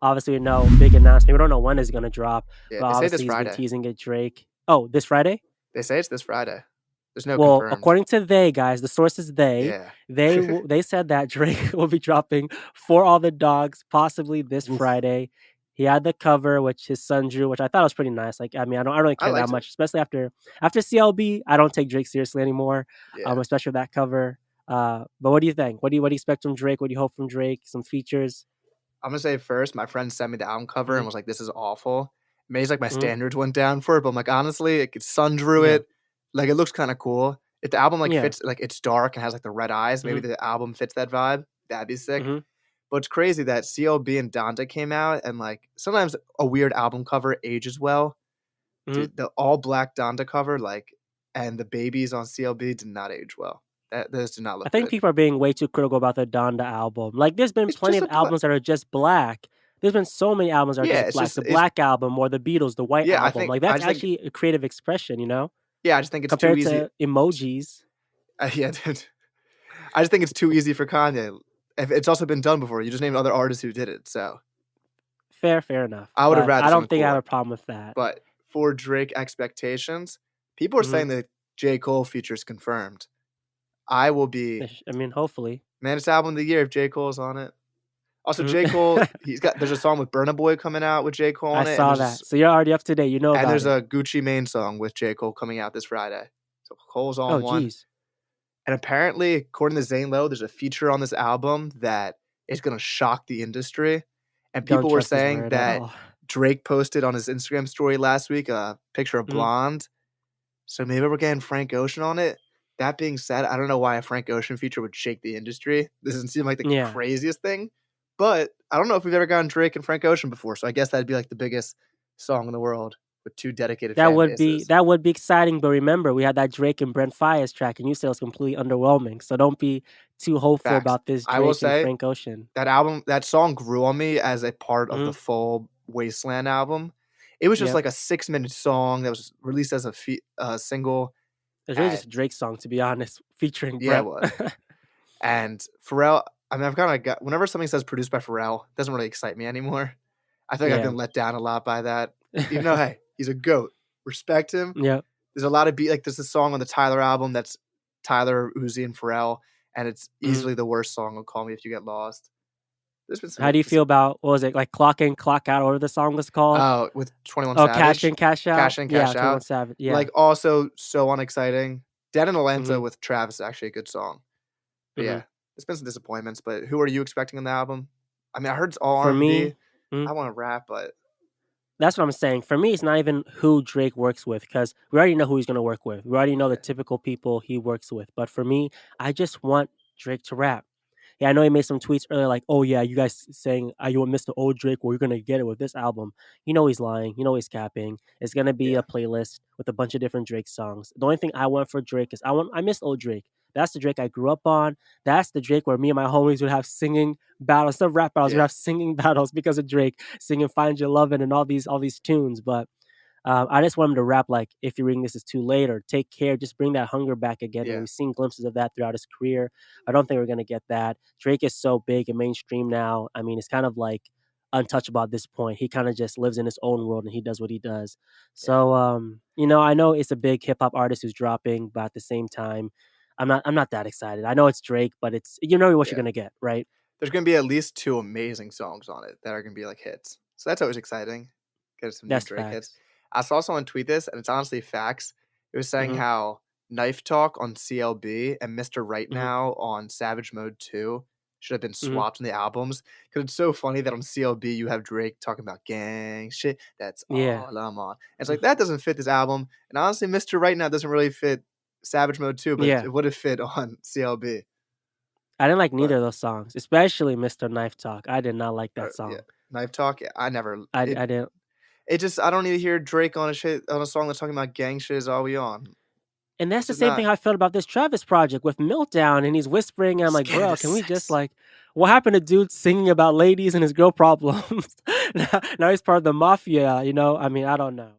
Obviously, we know big announcement. We don't know when it's gonna drop, Yeah, but they say this obviously he's been Friday. teasing it. Drake. Oh, this Friday. They say it's this Friday. There's no Well, confirmed. according to they guys, the source is they. Yeah. They said that Drake will be dropping For All the Dogs possibly this Oof. Friday. He had the cover which his son drew, which I thought was pretty nice. Like, I mean, I don't really I care that liked it. much, especially after CLB. I don't take Drake seriously anymore, Yeah. especially with that cover. But what do you think? What do you expect from Drake? What do you hope from Drake? Some features. I'm gonna say first, my friend sent me the album cover Hmm. and was like, "This is awful." Maybe like my Hmm. standards went down for it, but I'm like, honestly, like, his son drew Yeah, it. Like, it looks kind of cool. If the album like yeah. fits, like it's dark and has like the red eyes, maybe Hmm. the album fits that vibe. That'd be sick. Hmm. But it's crazy that CLB and Donda came out, and like sometimes a weird album cover ages well. Hmm. Dude, the all black Donda cover, like, and the babies on CLB did not age well. That those did not I look think good. people are being way too critical about the Donda album. Like, there's been It's plenty just of a black. albums that are just black. There's been so many albums that are Yeah, just it's black. just The it's Black Album or the Beatles, the White yeah. Album. Like, I that's just think actually a creative expression, yeah. I just think it's too compared easy. to emojis. Yeah, dude. I just think it's too easy for Kanye. If it's also been done before. You just named other artists who did it. So Fair enough. I would have But rather I don't something think I have cooler. a problem with that. But for Drake expectations, people are Hmm. saying that J. Cole features confirmed. I will be I mean, hopefully. man, it's album of the year if J. Cole's on it. Also, Mhm. J. Cole, there's a song with Burna Boy coming out with J. Cole I on it, and saw that. So you're already up to date. You know about it. there's a Gucci Mane song with J. Cole coming out this Friday. So Cole's on Oh, one. geez. And apparently, according to Zane Lowe, there's a feature on this album that is gonna shock the industry. And Don't people were trust his saying word at that all. Drake posted on his Instagram story last week a picture of Mhm. Blonde. So maybe we're getting Frank Ocean on it. That being said, I don't know why a Frank Ocean feature would shake the industry. This doesn't seem like the Yeah. craziest thing, but I don't know if we've ever gotten Drake and Frank Ocean before. So I guess that'd be like the biggest song in the world with two dedicated That fan would be bases. that would be exciting, but remember, we had that Drake and Brent Faiyaz track, and you said it was completely underwhelming. So don't be too hopeful Facts. about this I will Drake and say Frank Ocean. that song grew on me as a part of the Mhm. full Wasteland album. It was just Yep. like a 6 minute song that was released as a single. It's really And just a Drake song, to be honest, featuring yeah, it Brent. was. And Pharrell, I mean, I've kind of got whenever something says produced by Pharrell, it doesn't really excite me anymore. I think I've Yeah. been let down a lot by that. Even though, hey, he's a goat, respect him. Yep. There's a lot of beat like there's a song on the Tyler album that's Tyler, Uzi, and Pharrell, and it's Mhm. easily the worst song on "Call Me If You Get Lost." There's been How do you feel about what was it, like, Clock In, Clock Out, whatever the song was called? oh with 21 Oh, Cash Savage, In, Cash Out? Cash In, Yeah, Cash 21 Out, Savage, yeah. like also so unexciting. Dead in Atlanta Mhm, with Travis is actually a good song, but mhm. yeah, there's been some disappointments. But who are you expecting in the album? I mean, I heard it's all For R&B. me mhm. I want to rap, but That's what I'm saying. For me, it's not even who Drake works with because we already know who he's gonna work with. We already know the yeah, typical people he works with. But for me, I just want Drake to rap. Yeah, I know he made some tweets earlier like, "Oh yeah, you guys saying you want Mr. Old Drake? Well, you're gonna get it with this album." You know he's lying. You know he's capping. It's gonna be yeah, a playlist with a bunch of different Drake songs. The only thing I want for Drake is I miss old Drake. That's the Drake I grew up on. That's the Drake where me and my homies would have singing battles, instead of rap battles, we'd yeah, have singing battles because of Drake singing "Find Your Lovin'" and all these tunes. But I just want him to rap like "If You're Reading This Is Too Late" or "Take Care." Just bring that hunger back again. And yeah, we've seen glimpses of that throughout his career. I don't think we're gonna get that. Drake is so big and mainstream now. I mean, it's kind of like untouchable at this point. He kind of just lives in his own world and he does what he does. yeah, So I know it's a big hip hop artist who's dropping, but at the same time, I'm not that excited. I know it's Drake, but it's what you're yeah. gonna get, right? There's gonna be at least two amazing songs on it that are gonna be like hits. So that's always exciting. Get some new That's Drake hits. facts. I saw someone tweet this, and it's honestly facts. It was saying Hmm. how Knife Talk on CLB and Mr. Right Hmm. Now on Savage Mode 2 should have been Hmm. swapped in the albums. Because it's so funny that on CLB you have Drake talking about gang shit. That's Yeah. all I'm on. And it's like that doesn't fit this album. And honestly, Mr. Right Now doesn't really fit Savage Mode 2, but Yeah. it would have fit on CLB. I didn't like neither But of those songs, especially Mr. Knife Talk. I did not like that yeah, song. Knife Talk. Yeah, I never. I didn't. It just I don't need to hear Drake on a song that's talking about gang shit is all we on. And that's It's the just same not thing I felt about this Travis project with Meltdown, and he's whispering, and I'm like, scared bro, of can we just sex. like, what happened to dude singing about ladies and his girl problems? Now he's part of the mafia, I mean, I don't know.